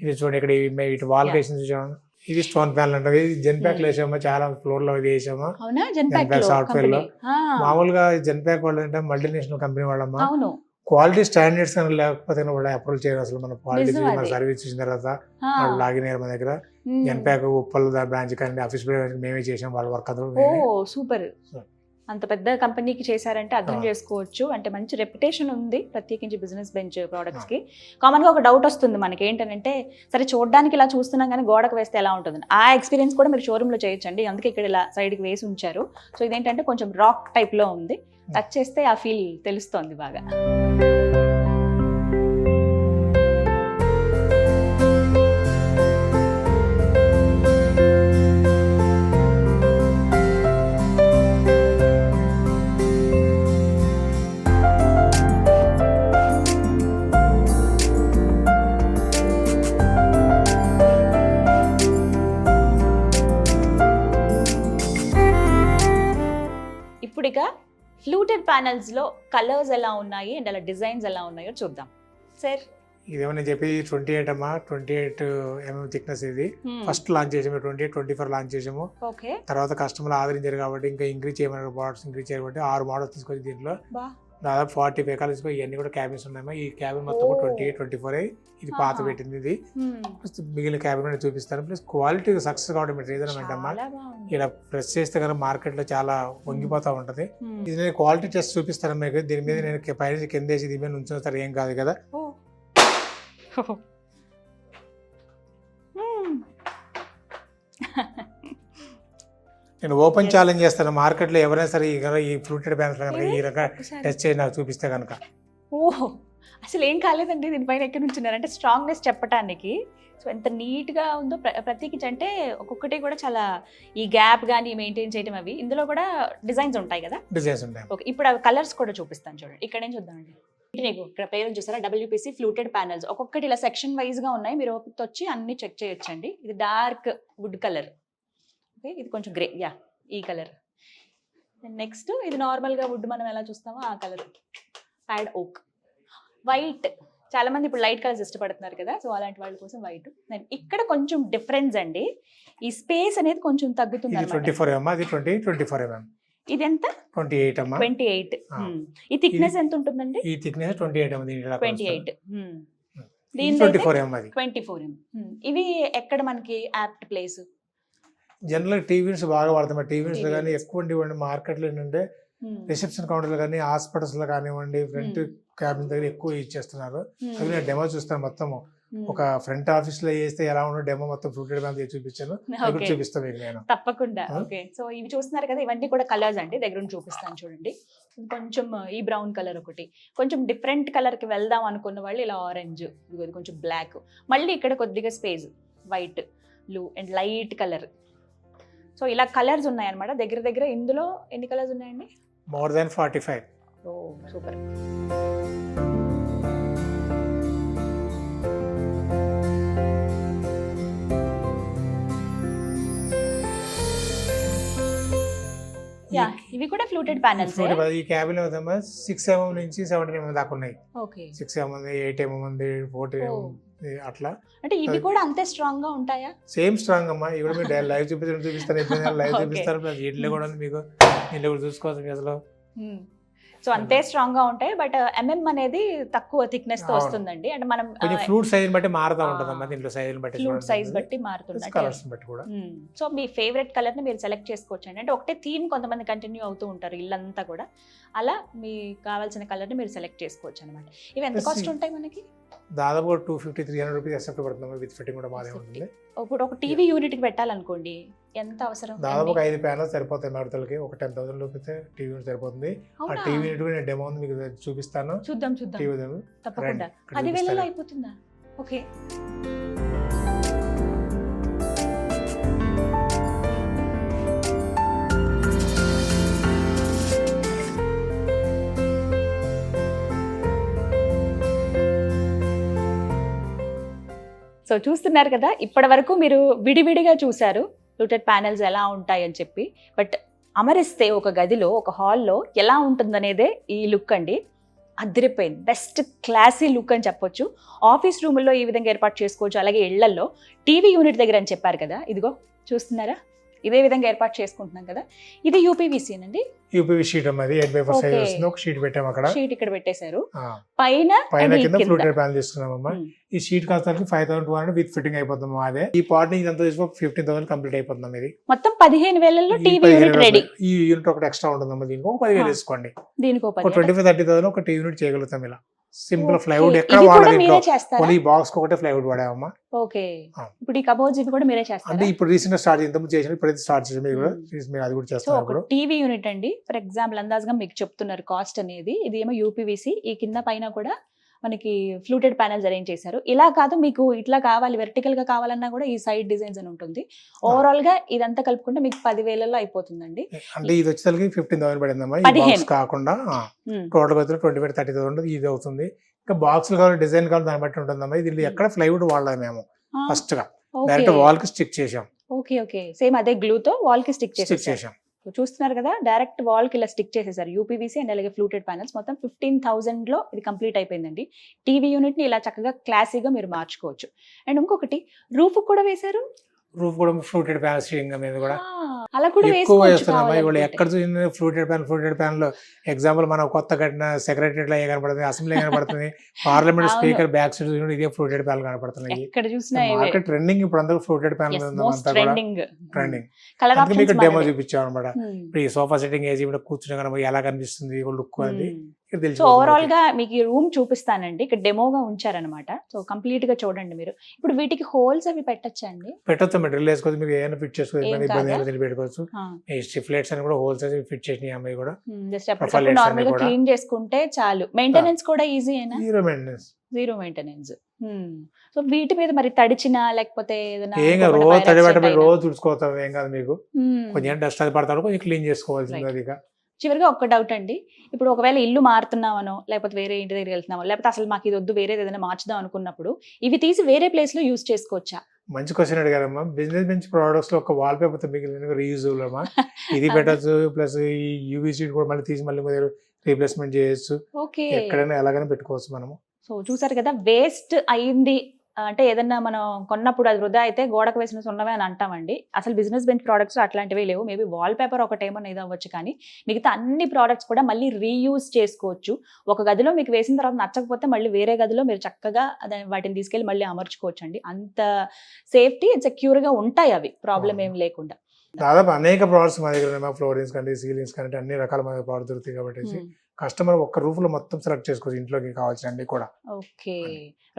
ఇది చూడండి, ఇక్కడ ఇటు వాల్ కేసింగ్ చూసాము. ఇది స్టోన్ ప్యానల్ అంటే జెన్ ప్యాక్ లో వేసామా, చాలా ఫ్లోర్ లో వేసామా. జెన్ ప్యాక్ సాఫ్ట్వేర్ లో మామూలుగా జెన్ ప్యాక్ వాళ్ళు అంటే మల్టీనేషనల్ కంపెనీ వాళ్ళమ్మా. క్వాలిటీ స్టాండర్డ్స్ అని లేకపోతే కూడా అప్రూవ్ చేయరు అసలు. మన క్వాలిటీ మన సర్వీస్ ఇచ్చిన తర్వాత వాళ్ళు లాగినారు మన దగ్గర. జన్ప్యాక్ ఉప్పల్ బ్రాంచ్ కానీ ఆఫీస్ మేమే చేసాం, వాళ్ళ వర్క్ అందరూ. సూపర్, అంత పెద్ద కంపెనీకి చేశారంటే అర్థం చేసుకోవచ్చు. అంటే మంచి రెప్యుటేషన్ ఉంది ప్రత్యేకించి బిజినెస్ బెంచ్ ప్రోడక్ట్స్ కి. కామన్ గా ఒక డౌట్ వస్తుంది మనకి, ఏంటంటే సరే చూడడానికి ఇలా చూస్తున్నాం కానీ గోడకు వేస్తే ఎలా ఉంటుంది. ఆ ఎక్స్పీరియన్స్ కూడా మీరు షోరూమ్ లో చేయొచ్చండి. అందుకే ఇక్కడ ఇలా సైడ్ కి వేసి ఉంచారు. సో ఇదేంటంటే కొంచెం రాక్ టైప్ లో ఉంది, టచ్ చేస్తే ఆ ఫీల్ తెలుస్తోంది బాగా. ఇప్పుడు ఇక ఫ్లూటెడ్ ప్యానల్స్ లో కలర్స్ ఎలా ఉన్నాయి అండ్ అలా డిజైన్స్ ఎలా ఉన్నాయో చూద్దాం. సార్ ఇదేమన్నా చెప్పి 28 అమ్మా, 28 mm థిక్నెస్. ఇది ఫస్ట్ లాంచ్ చేసాము, 24 లాంచ్ చేసాము. తర్వాత కస్టమర్ ఆదరించారు కాబట్టి ఇంకా ఇంక్రీజ్ చేయమని మోడల్స్ ఇంక్రీజ్ చేయబట్టి 6 మోడల్స్ తీసుకొచ్చి దీంట్లో దాదాపు 45 కలర్స్ ఇవన్నీ కూడా క్యాబిన్స్ ఉన్నాయమ్మా. ఈ క్యాబిన్ మొత్తం 28, 24 ఇది పాత పెట్టింది. ఇది మిగిలిన క్యాబిన్ చూపిస్తాను. ప్లస్ క్వాలిటీ సక్సెస్ కావడం రీజన్ ఏంటమ్మా, ఇలా ప్రెస్ చేస్తే కనుక మార్కెట్ లో చాలా వంగిపోతా ఉంటది. ఇది నేను క్వాలిటీ టెస్ట్ చూపిస్తాను మీకు. దీని మీద నేను పైన కింద వేసి దీని మీద ఉంచిన సరే ఏం కాదు కదా. నేను ఓపెన్ ఛాలెంజ్ చేస్తాను మార్కెట్లో ఎవరైనా సరే ఈ ఫ్లూటెడ్ ప్యాన్స్ కనుక ఈ రకంగా టెస్ట్ చేసి నాకు చూపిస్తే కనుక. ఓహో, అసలు ఏం కాలేదండి దీనిపైన ఎక్కడ నుంచున్నారు అంటే స్ట్రాంగ్నెస్ చెప్పడానికి. సో ఎంత నీట్గా ఉందో ప్రత్యేకించి అంటే ఒక్కొక్కటి కూడా చాలా ఈ గ్యాప్ కానీ మెయింటైన్ చేయడం అవి ఇందులో కూడా డిజైన్స్ ఉంటాయి కదా. డిజైన్స్ ఉంటాయి. ఓకే, ఇప్పుడు అవి కలర్స్ కూడా చూపిస్తాను చూడండి. ఇక్కడ ఏం చూద్దామండి. నీకు ఇక్కడ పేరు చూసారా, WPC ఫ్లూటెడ్ ప్యానల్స్. ఒక్కొక్కటి ఇలా సెక్షన్ వైజ్గా ఉన్నాయి, మీరు ఓపిక వచ్చి అన్ని చెక్ చేయొచ్చండి. ఇది డార్క్ వుడ్ కలర్, ఓకే, ఇది కొంచెం గ్రే, యా ఈ కలర్. నెక్స్ట్ ఇది నార్మల్గా వుడ్ మనం ఎలా చూస్తామో ఆ కలర్, ప్యాడ్ ఓక్. వైట్, చాలా మంది ఇప్పుడు లైట్ కలర్స్ ఇష్టపడుతున్నారు కదా, సో అలాంటి వాళ్ళ కోసం వైట్. ఇక్కడ కొంచెం డిఫరెన్స్ అండి, ఈ స్పేస్ అనేది కొంచెం తగ్గుతుంది. 24 mm, అది 24 mm. ఇది ఎంత? 28 అమ్మా. 28. ఈ థిక్నెస్ ఎంత ఉంటుందండి? ఈ థిక్నెస్ 28 mm. 28. దీని 24 mm. అది 24 mm. ఇవి ఎక్కడ మనకి యాప్ట్ ప్లేస్? జనరల్ టీవీస్ బాగా వాడతాం. టీవీస్ కానీ ఎక్కువ ఇవ్వండి మార్కెట్లో ఏంటంటే రిసెప్షన్ కౌంటర్లు కానీ హాస్పిటల్స్ లో కానివ్వండి ఫ్రంట్ క్యాబిన్ దగ్గర ఎక్కువ యూజ్ చేస్తున్నారు. అవి నేను డెమో చూస్తాను మొత్తము. ఒక ఫ్రంట్ ఆఫీస్ లో చేస్తే ఎలా ఉండో డెమో మొత్తం ఫ్లూటెడ్ ప్యాన్స్ చూపించాను, చూపిస్తాను నేను తప్పకుండా. ఓకే, సో ఇవి చూస్తున్నారు కదా, ఇవన్నీ కూడా కలర్స్ అండి, దగ్గర చూపిస్తాను చూడండి. కొంచెం ఈ బ్రౌన్ కలర్ ఒకటి, కొంచెం డిఫరెంట్ కలర్ కి వెళ్దాం అనుకున్న వాళ్ళు ఇలా ఆరెంజ్, ఇది కొంచెం బ్లాక్, మళ్ళీ ఇక్కడ కొద్దిగా space white, blue and light colour. So ఇలా కలర్స్ ఉన్నాయన్నమాట. దగ్గర దగ్గర ఇందులో ఎన్ని కలర్స్ ఉన్నాయండి? More than 45. ఓ సూపర్. యా, ఇవి కూడా ఫ్లూటెడ్ ప్యానెల్స్. ఈ క్యాబిన్ 6 mm నుంచి 17 mm దాకా ఉన్నాయి. ఓకే, 6 mm, 8 mm ఉంది, 40 mm అట్లా. అంటే ఇవి కూడా అంతే స్ట్రాంగ్ గా ఉంటాయా? సేమ్ స్ట్రాంగ్ అమ్మా. ఇవి కూడా మీరు లైవ్ చూపిస్తాను, ఎప్పుడైనా లైవ్ చూపిస్తారు. ఇట్లా కూడా మీకు ఇంట్లో కూడా చూసుకోవచ్చు అసలు. సో అంతే స్ట్రాంగ్ గా ఉంటాయి, బట్ అనేది తక్కువ థిక్నెస్ తో వస్తుందండి. అంటే మనం ఫ్లూట్ సైజ్ బట్టి మారుతా ఉంటుంది, దీంట్లో సైజ్ బట్టి, ఫ్లూట్ సైజ్ బట్టి మారుతుంది, కలర్స్ బట్టి కూడా. సో మీ ఫేవరెట్ కలర్ ని మీరు సెలెక్ట్ చేసుకోవచ్చు అండి. అంటే ఒకటే థీమ్ కొంతమంది కంటిన్యూ అవుతూ ఉంటారు ఇల్లంతా కూడా, అలా మీకు కావాల్సిన కలర్ ని మీరు సెలెక్ట్ చేసుకోవచ్చు అనమాట. ఇవి ఎంత కాస్ట్ ఉంటాయి మనకి? దాదాపు 250-300 రూపీస్ ఎక్సెప్ట్ పడుతుంది, విత్ ఫిట్టింగ్ కూడా బాగానే ఉంటుంది. ఇప్పుడు ఒక టీవీ యూనిట్ కి పెట్టాలనుకోండి ఎంత అవసరం? దాదాపు 5 ప్యానల్స్ సరిపోతాయి మేడతలకి. ఒక 10,000 రూపీస్ టీవీ యూనిట్ సరిపోతుంది. ఆ టీవీ యూనిట్ నేను డెమో మీకు చూపిస్తాను. చూద్దాం తప్పకుండా. 10,000లో అయిపోతుందా? ఓకే. సో చూస్తున్నారు కదా, ఇప్పటి వరకు మీరు విడివిడిగా చూశారు ఫ్లూటెడ్ ప్యానెల్స్ ఎలా ఉంటాయి అని చెప్పి. బట్ అమరిస్తే ఒక గదిలో, ఒక హాల్లో ఎలా ఉంటుందనేదే ఈ లుక్ అండి. అదిరిపోయింది, బెస్ట్ క్లాసీ లుక్ అని చెప్పొచ్చు. ఆఫీస్ రూముల్లో ఈ విధంగా ఏర్పాటు చేసుకోవచ్చు, అలాగే ఇళ్లల్లో టీవీ యూనిట్ దగ్గర అని చెప్పారు కదా, ఇదిగో చూస్తున్నారా, ఇదే విధంగా ఏర్పాటు చేసుకుంటున్నాం కదా. ఇది UPVC అండి. UPVC షీట్ అమ్మది 8x4 సైజ్ వస్తుంది. ఒక షీట్ పెట్టాము అక్కడ, షీట్ ఇక్కడ పెట్టేశారు. పైన కింద ఫ్లూటెడ్ ప్యానెల్ తీసుకున్నామమ్మా. ఈ షీట్ కాస్ట్ 5,200 విత్ ఫిట్టింగ్ అయిపోతుంది. అదే ఈ పార్ట్ ని ఇదంతా తీసుకో 15,000 కంప్లీట్ అయిపోతుంది. ఇది మొత్తం 15,000లో టీవీ యూనిట్ రెడీ. ఈ యూనిట్ ఒకటి ఎక్స్ట్రా ఉంటుందమ్మా, దీనికి ఒక 10,000 తీసుకోండి. దీనికి ఒక 20,000-30,000 ఒక టీవీ యూనిట్ చేయగలుగుతాం. ఇలా సింపుల్ ప్లైవుడ్ ఎక్కడ వాడాలి, బాక్స్ ఒకటే ప్లైవుడ్ వాడామమ్మా. ఓకే, ఇప్పుడు ఈ కబోర్డ్స్ ఇవి కూడా మీరే చేస్తారు అంటే ఇప్పుడు రీసెంట్ గా స్టార్ట్ చేసిన ఇప్పుడు స్టార్ట్ చేసి మీరు అది కూడా చేస్తారు. టీవీ యూనిట్ అండి, ఫర్ ఎగ్జాంపుల్ అందాజుగా మీకు చెప్తున్నారు కాస్ట్ అనేది. ఇది ఏమో UPVC, ఈ కింద పైన కూడా మనకి ఫ్లూటెడ్ ప్యానెల్స్ అరేంజ్ చేశారు. ఇలా కాదు, మీకు ఇట్లా కావాలి, వెర్టికల్ గా కావాలన్నా కూడా ఈ సైడ్ డిజైన్స్ అని ఉంటుంది. ఓవరాల్ గా ఇదంతా కలుపుకుంటే మీకు 10,000లో అయిపోతుందండి. అంటే ఇది వచ్చేసరికి 15,000 పడిందమ్మా. ఈ బాక్స్ కాకుండా టోటల్ గా 20,000-30,000 ఇది అవుతుంది. ఇంకా బాక్స్ కావాలి, డిజైన్ కావాలి, దాన్ని బట్టి ఉంటుందమ్మా. ఇది ఎక్కడ ఫ్లైవుడ్ వాడలేదు మేము. ఫస్ట్ గా డైరెక్ట్ వాల్ కి స్టిక్ చేసాం. ఓకే, సేమ్ అదే గ్లూ తో వాల్ కి స్టిక్ చేసాం. చూస్తున్నారు కదా, డైరెక్ట్ వాల్ కి ఇలా స్టిక్ చేసేసారు UPVC అండ్ అలాగే ఫ్లూటెడ్ ప్యానెల్స్. మొత్తం 15,000లో ఇది కంప్లీట్ అయిపోయిందండి. టీవీ యూనిట్ ని ఇలా చక్కగా క్లాసీగా మీరు మార్చుకోవచ్చు. అండ్ ఇంకొకటి రూఫ్ కూడా వేశారు. రూఫ్ కూడా ఫ్లూటెడ్ ప్యానెల్స్ మీద కూడా అలా కూడా ఎక్కువ వేస్తున్నాం. ఇవాళ ఎక్కడ చూసిన ఫ్లూటెడ్ ప్యాన్ లో ఎగ్జాంపుల్ మనం కొత్త కట్టిన సెక్రటరీ ఏ కనపడుతుంది, అసెంబ్లీ కనపడుతుంది, పార్లమెంట్ స్పీకర్ బ్యాక్ సైడ్ ఇదే ఫ్లూటెడ్ ప్యాన్ కనపడుతున్నాయి. మార్కెట్ ట్రెండింగ్ ఇప్పుడు అందరూ ఫ్లూటెడ్ ప్యాన్ ట్రెండింగ్. మీకు డెమో చూపించాం అనమాట. ఇప్పుడు ఈ సోఫా సెట్టింగ్ వేసి కూర్చుని కనుక ఎలా కనిపిస్తుంది లుక్ అనేది ఇక్కడ సో తెలిసిపోతుంది ఓవరాల్ మనకి. గా మీకు ఈ రూమ్ చూపిస్తానండి. ఇక్కడ డెమోగా ఉంచారనమాట. సో కంప్లీట్ గా చూడండి మీరు. ఇప్పుడు వీటికి హోల్స్ అవి పెట్టచ్చా అండి? పెట్టొచ్చు మీరు డ్రిల్ వేసుకోవచ్చు, మీకు ఏమైనా ఫిట్ చేసుకోవచ్చు, ఏం ఇబ్బంది ఇబ్బంది కాదా? అయినా దీన్ని పెట్టుకోవచ్చు. ఈ స్టిఫ్లెట్స్ అని కూడా హోల్స్ అని ఫిట్ చేసినాయి అమ్మాయి కూడా. జస్ట్ Profile అప్పటికప్పుడు lights నార్మల్ గా అన్ని కూడా. క్లీన్ చేసుకుంటే చాలు. మెయింటెనెన్స్ కూడా ఈజీ అయినా? Zero maintenance. Zero maintenance. So వీటి మీద మరి తడిచినా లేకపోతే ఏదైనా ఏం కాదు, ఇంకొకటి రోజు fire తడి accident పట్టబడి అయినా? రోజు తుడుచుకోవచ్చు, ఏం కాదు మీకు. Hmm. కొంచెం డస్ట్ అది పడతాడు, కొంచెం క్లీన్ చేసుకోవాల్సింది Right. అది ఇక. చివరిగా ఒక్క డౌట్ అండి. ఇప్పుడు ఒకవేళ ఇల్లు మారుతున్నామనో లేకపోతే వేరే ఇంటి దగ్గర వెళ్తున్నామో లేకపోతే అసలు మాకు ఇది వద్దు వేరేది ఏదైనా మార్చుదాం అనుకున్నప్పుడు ఇవి తీసి వేరే ప్లేస్ లో యూజ్ చేసుకోవచ్చా? మంచి క్వశ్చన్ అడిగారమ్మా. బిజినెస్ బెంచ్ ప్రొడక్ట్స్ లో ఒక వాల్ పేపర్ తో మిగిలిన రీయూజబుల్ అమ్మా. ఇది పెట్టచ్చు, ప్లస్ ఈ యూవీ షీట్ కూడా మళ్ళీ తీసి మళ్ళీ రీప్లేస్మెంట్ చేయొచ్చు. ఓకే. ఎక్కడైనా ఎలాగైనా పెట్టుకోవచ్చు మనము. సో చూసారు కదా, వేస్ట్ అయింది అంటే ఏదన్నా మనం కొన్నప్పుడు అది వృధా అయితే గోడకు వేసిన సున్నమే అని అంటామండి. అసలు బిజినెస్ బెంచ్ ప్రోడక్ట్స్ అట్లాంటివి లేవు. మేబీ వాల్ పేపర్ ఒకటేమో ఇది అవ్వచ్చు, కానీ మిగతా అన్ని ప్రోడక్ట్స్ కూడా మళ్ళీ రీయూజ్ చేసుకోవచ్చు. ఒక గదిలో మీకు వేసిన తర్వాత నచ్చకపోతే మళ్ళీ వేరే గదిలో మీరు చక్కగా వాటిని తీసుకెళ్ళి మళ్ళీ అమర్చుకోవచ్చు అండి. అంత సేఫ్టీ సెక్యూర్గా ఉంటాయి అవి, ప్రాబ్లం ఏం లేకుండా. దాదాపు అనేక ప్రోడక్ట్స్ మా దగ్గర ఉన్నాయి. ఫ్లోరింగ్స్ కానీ సీలింగ్స్ కానీ అన్ని రకాల మన ప్రోడక్ట్ దొరుకుతాయి కాబట్టి కస్టమర్ ఒక్క రూఫ్ లో మొత్తం సెలెక్ట్ చేసుకోవచ్చు, ఇంట్లోకి కావాల్సిన అన్ని కూడా. Okay,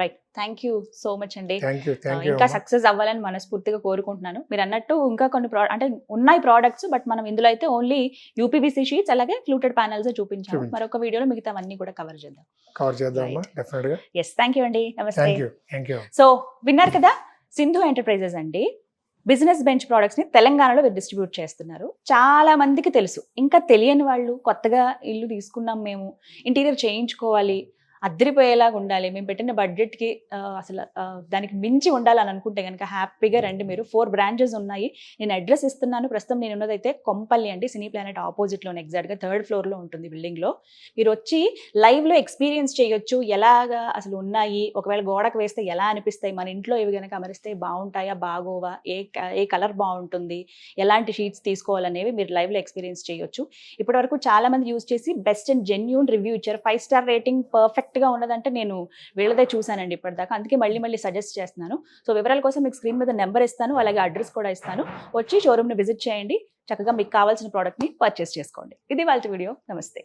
right. Thank you so much అండి. Thank you. Thank you. ఇంకా సక్సెస్ అవ్వాలని మనస్ఫూర్తిగా కోరుకుంటున్నాను. మీరు అన్నట్టు ఇంకా కొన్ని అంటే ఉన్నాయి ప్రోడక్ట్స్, బట్ మనం ఇందులో అయితే ఓన్లీ యూపీవీసీ షీట్స్ అలాగే ఫ్లూటెడ్ ప్యానల్స్ చూపించాము. మరొక వీడియోలో మిగతావన్నీ కూడా కవర్ చేద్దాం. డెఫినెట్ గా. ఎస్, థ్యాంక్ యూ అండి. నమస్తే. Thank you. సో విన్నారు కదా, సింధు ఎంటర్ప్రైజెస్ అండి బిజినెస్ బెంచ్ ప్రోడక్ట్స్ ని తెలంగాణలో డిస్ట్రిబ్యూట్ చేస్తున్నారు. చాలా మందికి తెలుసు, ఇంకా తెలియని వాళ్ళు కొత్తగా ఇల్లు తీసుకున్నాం మేము, ఇంటీరియర్ చేయించుకోవాలి, అద్దరిపోయేలాగా ఉండాలి, మేము పెట్టిన బడ్జెట్కి అసలు దానికి మించి ఉండాలని అనుకుంటే కనుక హ్యాపీగా రండి. మీరు 4 బ్రాంచెస్ ఉన్నాయి. నేను అడ్రస్ ఇస్తున్నాను. ప్రస్తుతం నేను ఉన్నదైతే కొంపల్లి అండి, సినీ ప్లానెట్ ఆపోజిట్లోనే, ఎగ్జాక్ట్గా 3rd ఫ్లోర్లో ఉంటుంది బిల్డింగ్లో. మీరు వచ్చి లైవ్లో ఎక్స్పీరియన్స్ చేయొచ్చు, ఎలాగా అసలు ఉన్నాయి, ఒకవేళ గోడకు వేస్తే ఎలా అనిపిస్తాయి, మన ఇంట్లో ఇవి కనుక అమరిస్తే బాగుంటాయా బాగోవా, ఏ కలర్ బాగుంటుంది, ఎలాంటి షీట్స్ తీసుకోవాలనేవి మీరు లైవ్లో ఎక్స్పీరియన్స్ చేయొచ్చు. ఇప్పటివరకు చాలా మంది యూజ్ చేసి బెస్ట్ అండ్ జెన్యూన్ రివ్యూ ఇచ్చారు. 5 స్టార్ రేటింగ్ పర్ఫెక్ట్ గా ఉన్నదంటే నేను వీళ్ళదే చూసానండి ఇప్పటిదాకా, అందుకే మళ్ళీ సజెస్ట్ చేస్తున్నాను. సో వివరాల కోసం మీకు స్క్రీన్ మీద నెంబర్ ఇస్తాను, అలాగే అడ్రస్ కూడా ఇస్తాను. వచ్చి షోరూమ్ ని విజిట్ చేయండి, చక్కగా మీకు కావాల్సిన ప్రోడక్ట్ ని పర్చేస్ చేసుకోండి. ఇది వాళ్ళ వీడియో. నమస్తే.